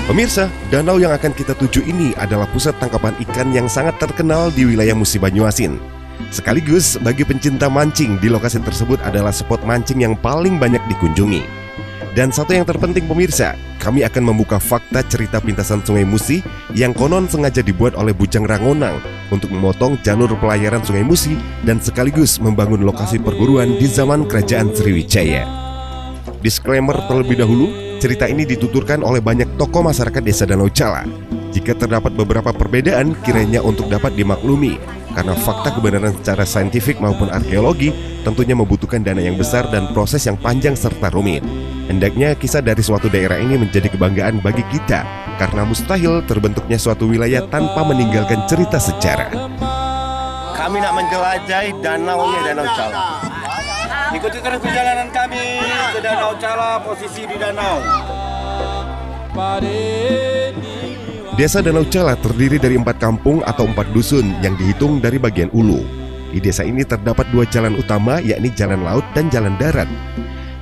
Pemirsa, danau yang akan kita tuju ini adalah pusat tangkapan ikan yang sangat terkenal di wilayah Musi Banyuasin. Sekaligus bagi pencinta mancing, di lokasi tersebut adalah spot mancing yang paling banyak dikunjungi. Dan satu yang terpenting pemirsa, kami akan membuka fakta cerita pintasan Sungai Musi yang konon sengaja dibuat oleh Bujang Rangonang untuk memotong jalur pelayaran Sungai Musi dan sekaligus membangun lokasi perguruan di zaman Kerajaan Sriwijaya. Disclaimer terlebih dahulu, cerita ini dituturkan oleh banyak tokoh masyarakat Desa Danau Cala. Jika terdapat beberapa perbedaan, kiranya untuk dapat dimaklumi, karena fakta kebenaran secara saintifik maupun arkeologi tentunya membutuhkan dana yang besar dan proses yang panjang serta rumit. Hendaknya kisah dari suatu daerah ini menjadi kebanggaan bagi kita, karena mustahil terbentuknya suatu wilayah tanpa meninggalkan cerita sejarah. Kami nak menjelajahi danaunya Danau Cala. Ikuti terus perjalanan kami ke Danau Cala, posisi di danau. Desa Danau Cala terdiri dari 4 kampung atau 4 dusun yang dihitung dari bagian ulu. Di desa ini terdapat 2 jalan utama, yakni jalan laut dan jalan darat.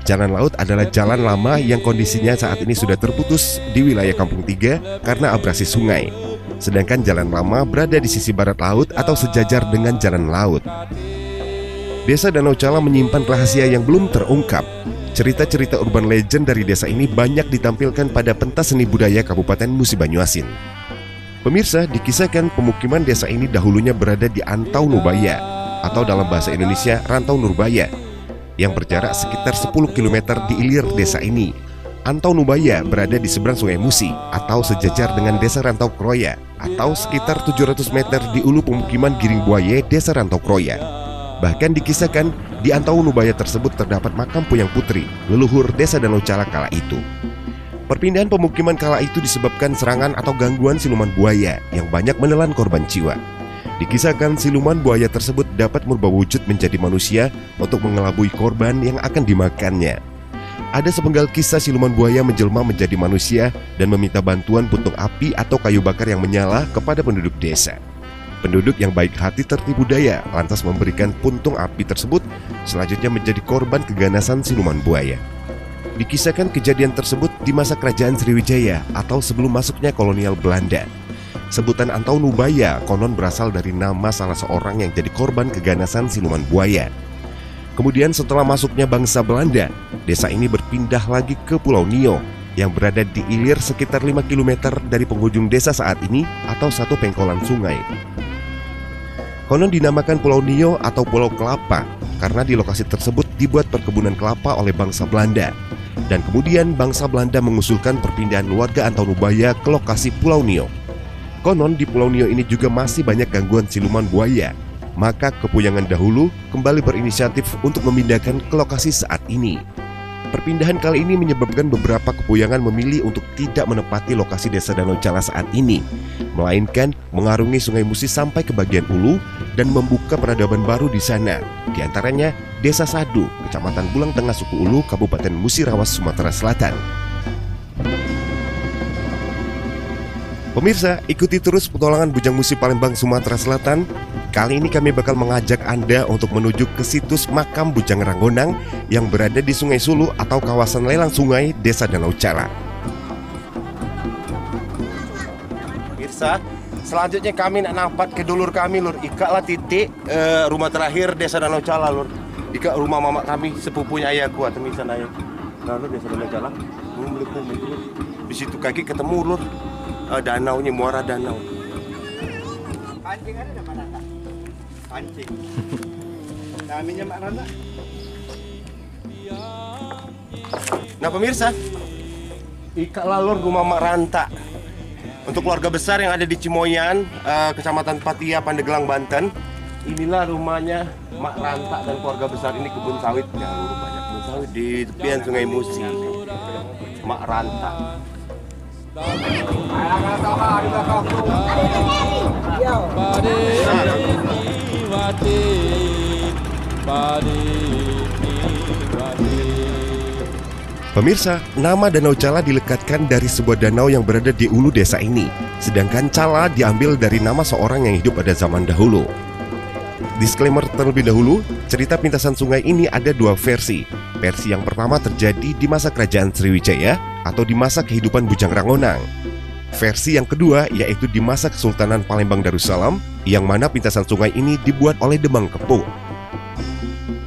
Jalan laut adalah jalan lama yang kondisinya saat ini sudah terputus di wilayah Kampung 3 karena abrasi sungai. Sedangkan jalan lama berada di sisi barat laut atau sejajar dengan jalan laut. Desa Danau Cala menyimpan rahasia yang belum terungkap. Cerita-cerita urban legend dari desa ini banyak ditampilkan pada pentas seni budaya Kabupaten Musi Banyuasin. Pemirsa, dikisahkan pemukiman desa ini dahulunya berada di Antau Nubaya, atau dalam bahasa Indonesia Rantau Nurbaya, yang berjarak sekitar 10 km di ilir desa ini. Antau Nubaya berada di seberang Sungai Musi, atau sejajar dengan Desa Rantau Kroya, atau sekitar 700 meter di ulu pemukiman Giring Buaye, Desa Rantau Kroya. Bahkan dikisahkan di Antau Nubaya tersebut terdapat makam Puyang Putri, leluhur Desa Danau Cala kala itu. Perpindahan pemukiman kala itu disebabkan serangan atau gangguan siluman buaya yang banyak menelan korban jiwa. Dikisahkan siluman buaya tersebut dapat merubah wujud menjadi manusia untuk mengelabui korban yang akan dimakannya. Ada sepenggal kisah siluman buaya menjelma menjadi manusia dan meminta bantuan puntung api atau kayu bakar yang menyala kepada penduduk desa. Penduduk yang baik hati tertipu daya lantas memberikan puntung api tersebut, selanjutnya menjadi korban keganasan siluman buaya. Dikisahkan kejadian tersebut di masa Kerajaan Sriwijaya atau sebelum masuknya kolonial Belanda. Sebutan Antau Nubaya konon berasal dari nama salah seorang yang jadi korban keganasan siluman buaya. Kemudian setelah masuknya bangsa Belanda, desa ini berpindah lagi ke Pulau Nio yang berada di ilir sekitar 5 km dari penghujung desa saat ini atau satu pengkolan sungai. Konon dinamakan Pulau Nio atau Pulau Kelapa karena di lokasi tersebut dibuat perkebunan kelapa oleh bangsa Belanda. Dan kemudian bangsa Belanda mengusulkan perpindahan warga Antau Nubaya ke lokasi Pulau Nio. Konon di Pulau Nio ini juga masih banyak gangguan siluman buaya. Maka kepuyangan dahulu kembali berinisiatif untuk memindahkan ke lokasi saat ini. Perpindahan kali ini menyebabkan beberapa kepuyangan memilih untuk tidak menempati lokasi Desa Danau Cala saat ini, melainkan mengarungi Sungai Musi sampai ke bagian ulu dan membuka peradaban baru di sana. Di antaranya Desa Sadu, Kecamatan Bulang Tengah Suku Ulu, Kabupaten Musirawas, Sumatera Selatan. Pemirsa, ikuti terus petualangan Bujang Musi Palembang, Sumatera Selatan. Kali ini kami bakal mengajak Anda untuk menuju ke situs makam Bujang Rangonang yang berada di Sungai Sulu atau kawasan lelang sungai Desa Danau Cala. Pemirsa, selanjutnya kami nak nampak ke dulur kami, Lur. Ika lah titik rumah terakhir Desa Danau Cala, Lur. Ika rumah mamak kami, sepupunya ayahku, temisan ayah. Nah, Lur, Desa Danau Cala. Di situ kaki ketemu, Lur. Danaunya, muara danau. Pancing ada di mana, Kak? Pancing. Kaminya Mak Randa. Nah pemirsa, Ika Lalur rumah Mak Ranta. Untuk keluarga besar yang ada di Cimoyan, Kecamatan Patia, Pandeglang, Banten. Inilah rumahnya Mak Ranta dan keluarga besar ini, kebun sawit. Ya, banyak kebun sawit di tepian Sungai Musi. Mak Ranta. Pemirsa, nama Danau Cala dilekatkan dari sebuah danau yang berada di ulu desa ini. Sedangkan Cala diambil dari nama seorang yang hidup pada zaman dahulu. Disclaimer terlebih dahulu, cerita pintasan sungai ini ada 2 versi. Versi yang pertama terjadi di masa Kerajaan Sriwijaya atau di masa kehidupan Bujang Rangonang. Versi yang kedua yaitu di masa Kesultanan Palembang Darussalam, yang mana pintasan sungai ini dibuat oleh Demang Kepo.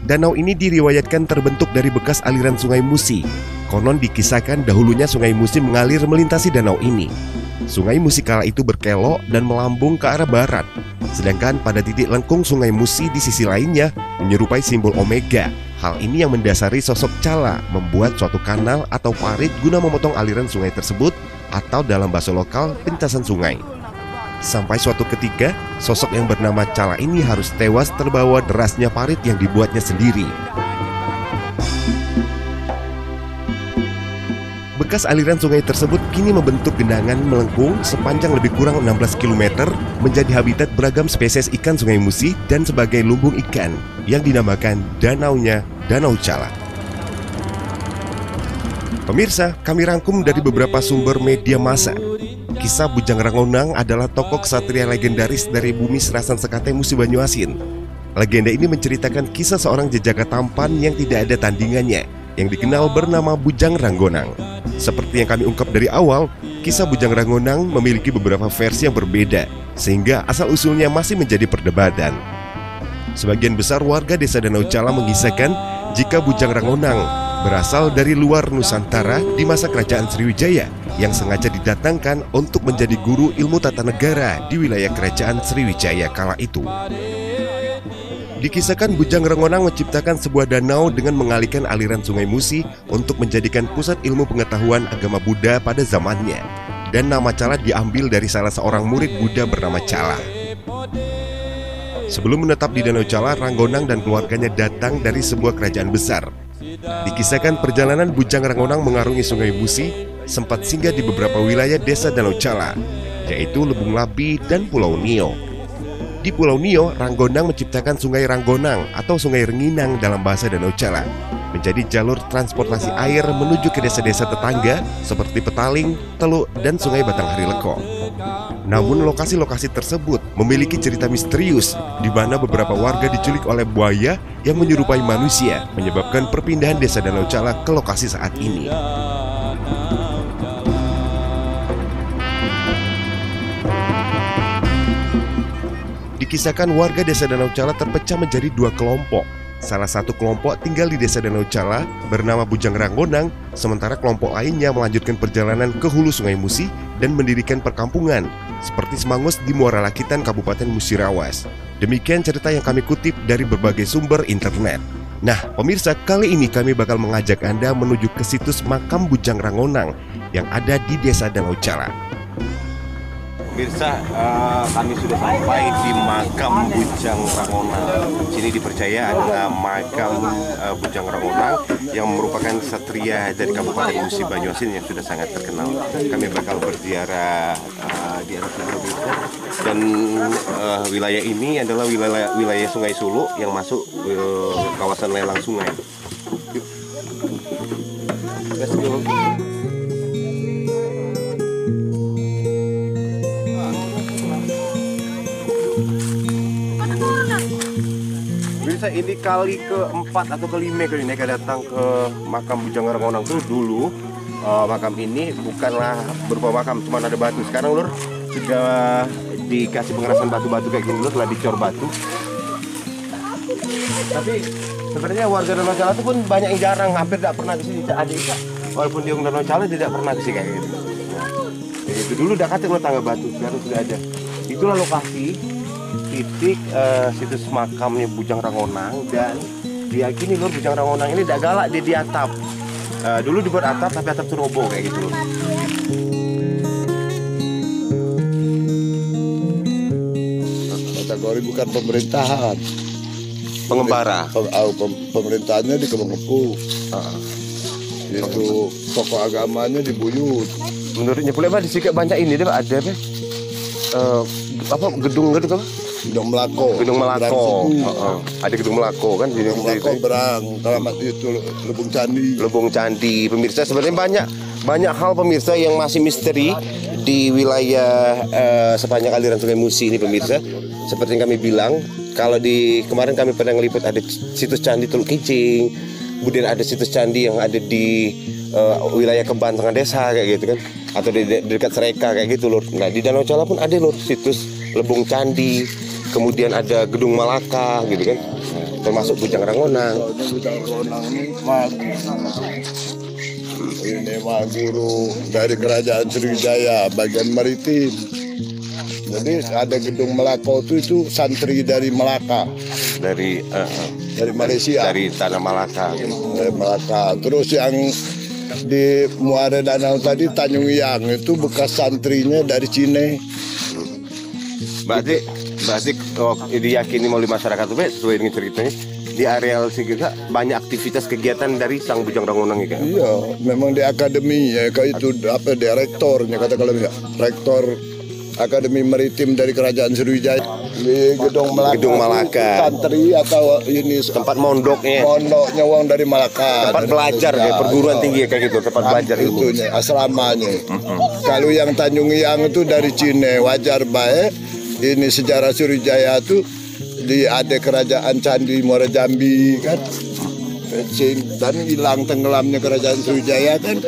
Danau ini diriwayatkan terbentuk dari bekas aliran Sungai Musi. Konon dikisahkan dahulunya Sungai Musi mengalir melintasi danau ini. Sungai Musi kala itu berkelok dan melambung ke arah barat. Sedangkan pada titik lengkung Sungai Musi di sisi lainnya menyerupai simbol Omega. Hal ini yang mendasari sosok Cala membuat suatu kanal atau parit guna memotong aliran sungai tersebut, atau dalam bahasa lokal pintasan sungai. Sampai suatu ketika, sosok yang bernama Cala ini harus tewas terbawa derasnya parit yang dibuatnya sendiri. Bekas aliran sungai tersebut kini membentuk genangan melengkung sepanjang lebih kurang 16 km, menjadi habitat beragam spesies ikan Sungai Musi dan sebagai lumbung ikan yang dinamakan danaunya Danau Cala. Pemirsa, kami rangkum dari beberapa sumber media massa. Kisah Bujang Rangonang adalah tokoh ksatria legendaris dari bumi Serasan Sekate Musi Banyuasin. Legenda ini menceritakan kisah seorang jejaka tampan yang tidak ada tandingannya, yang dikenal bernama Bujang Rangonang. Seperti yang kami ungkap dari awal, kisah Bujang Rangonang memiliki beberapa versi yang berbeda, sehingga asal-usulnya masih menjadi perdebatan. Sebagian besar warga desa Danau Cala mengisahkan jika Bujang Rangonang berasal dari luar Nusantara di masa kerajaan Sriwijaya, yang sengaja didatangkan untuk menjadi guru ilmu tata negara di wilayah kerajaan Sriwijaya kala itu. Dikisahkan Bujang Rangonang menciptakan sebuah danau dengan mengalihkan aliran Sungai Musi untuk menjadikan pusat ilmu pengetahuan agama Buddha pada zamannya. Dan nama Cala diambil dari salah seorang murid Buddha bernama Cala. Sebelum menetap di Danau Cala, Rangonang dan keluarganya datang dari sebuah kerajaan besar. Dikisahkan perjalanan Bujang Rangonang mengarungi Sungai Musi sempat singgah di beberapa wilayah desa Danau Cala, yaitu Lebung Labi dan Pulau Nio. Di Pulau Nio, Rangonang menciptakan Sungai Ranggonang atau Sungai Renginang dalam bahasa Danau Cala, menjadi jalur transportasi air menuju ke desa-desa tetangga seperti Petaling, Teluk, dan Sungai Batanghari Leko. Namun lokasi-lokasi tersebut memiliki cerita misterius di mana beberapa warga diculik oleh buaya yang menyerupai manusia, menyebabkan perpindahan desa Danau Cala ke lokasi saat ini. Dikisahkan warga desa Danau Cala terpecah menjadi dua kelompok. Salah satu kelompok tinggal di desa Danau Cala bernama Bujang Rangonang, sementara kelompok lainnya melanjutkan perjalanan ke hulu Sungai Musi dan mendirikan perkampungan seperti Semangus di Muara Lakitan, Kabupaten Musirawas. Demikian cerita yang kami kutip dari berbagai sumber internet. Nah, pemirsa, kali ini kami bakal mengajak Anda menuju ke situs makam Bujang Rangonang yang ada di desa Danau Cala. Pemirsa, kami sudah sampai di makam Bujang Rangonang. Sini dipercaya adalah makam Bujang Rangonang yang merupakan satria dari Kabupaten Musi Banyuasin yang sudah sangat terkenal. Kami bakal berziarah di atas sana, pemirsa. Dan wilayah ini adalah wilayah Sungai Sulu yang masuk kawasan lelang sungai. Yuk. Let's go. Ini kali keempat atau kelima kali mereka datang ke makam Bujang Rangonang tuh. Dulu makam ini bukanlah berupa makam, cuma ada batu. Sekarang Lur sudah dikasih pengerasan batu-batu kayak gini, Lur, telah dicor batu. Tapi sebenarnya warga Danau Cala itu pun banyak yang jarang, hampir tidak pernah kesini. Walaupun di Danau Cala tidak pernah kesini kayak gitu. Nah, itu dulu udah kacau tangga batu, sekarang sudah ada. Itulah lokasi titik situs makamnya Bujang Rangonang, dan diyakini Lur Bujang Rangonang ini tidak galak, dia di atap. Dulu dibuat atap tapi atap roboh kayak gitu Lur. Kategori bukan pemerintahan, Pengembara. Pemerintahannya di Kemengkepu. Itu tokoh agamanya di Buyut. Menurutnya boleh Pak, di sini banyak ini deh Pak, ada apa gedung apa? Gedung Melako. Gedung Melako. Ada Gedung Melako kan di Gedung Melako Berang, Keramat itu Lubung Candi. Lubung Candi. Pemirsa, sebenarnya banyak hal pemirsa yang masih misteri di wilayah sepanjang aliran Sungai Musi ini pemirsa. Seperti yang kami bilang, kalau di kemarin kami pernah ngeliput ada situs Candi Teluk Kicing, kemudian ada situs candi yang ada di wilayah Kemban tengah desa kayak gitu kan, atau di dekat Sreka kayak gitu lur. Nah di Danau Cala pun ada lur situs lebung candi, kemudian ada Gedung Malaka gitu kan, termasuk Bujang Rangonang. Bujang Rangonang ini mah guru dari Kerajaan Sriwijaya bagian maritim. Jadi ada Gedung Melaka itu santri dari Melaka, dari Malaysia, dari tanah Malaka. Dari Melaka. Terus yang di Muara Danau tadi Tanjung Yang itu bekas santrinya dari Cina. Berarti diyakini oleh masyarakat itu sesuai dengan ceritanya di areal Sigega banyak aktivitas kegiatan dari Sang Bujang Rangonang ya kan? Iya, memang di akademi ya kayak itu apa direktornya katakanlah ya, rektor Akademi Maritim dari Kerajaan Sriwijaya di Gedung Malaka. Santri atau ini tempat mondoknya wong dari Malaka. Tempat belajar ya, perguruan tinggi kayak gitu, tempat belajar ilmu. Itunya, asramanya. Kalau yang Tanjung Yang itu dari Cina, wajar baik. Ini sejarah Sriwijaya itu di ada kerajaan Candi Muara Jambi kan. Dan hilang tenggelamnya kerajaan Sriwijaya kan.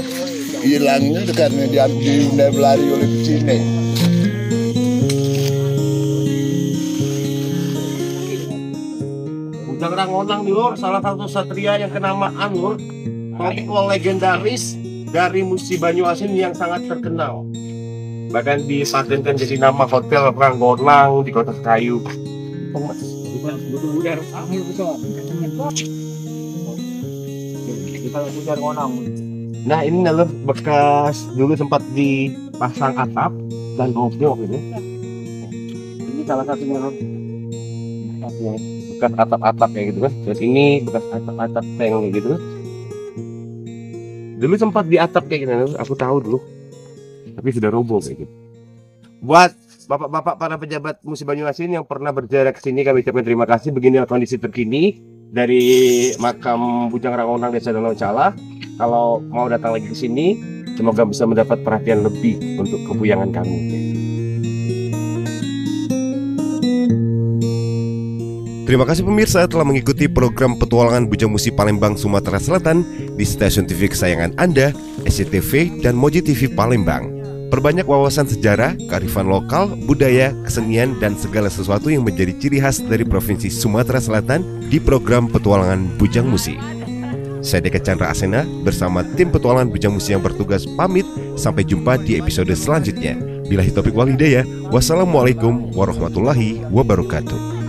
Hilangnya karena diambil lari oleh Cina. Bujang Rangonang lur, salah satu satria yang kenamaan lur, tokoh legendaris dari Musi Banyuasin yang sangat terkenal. Bahkan dipatenkan jadi nama hotel Rangonang di Kota Kayu. Nah ini lur bekas dulu sempat dipasang atap dan roboh gitu. Ini salah satunya lur. Bekas atap-atap kayak gitu kan. Dan ini bekas atap-atap tank kayak gitu kan. Dulu sempat di atap kayak gitu, aku tahu dulu. Tapi sudah roboh kayak gitu. Buat bapak-bapak para pejabat Musi Banyuasin yang pernah berziarah ke sini, kami ucapkan terima kasih. Beginilah kondisi terkini dari makam Bujang Rangonang Desa Danau Cala. Kalau mau datang lagi ke sini, semoga bisa mendapat perhatian lebih untuk kebuyangan kami. Terima kasih pemirsa telah mengikuti program Petualangan Bujang Musi Palembang, Sumatera Selatan di stasiun TV kesayangan Anda, SCTV dan Moji TV Palembang. Perbanyak wawasan sejarah, kearifan lokal, budaya, kesenian, dan segala sesuatu yang menjadi ciri khas dari Provinsi Sumatera Selatan di program Petualangan Bujang Musi. Saya Deka Chandra Asena bersama tim Petualangan Bujang Musi yang bertugas pamit. Sampai jumpa di episode selanjutnya. Billahi taufiq wal hidayah. Wassalamualaikum warahmatullahi wabarakatuh.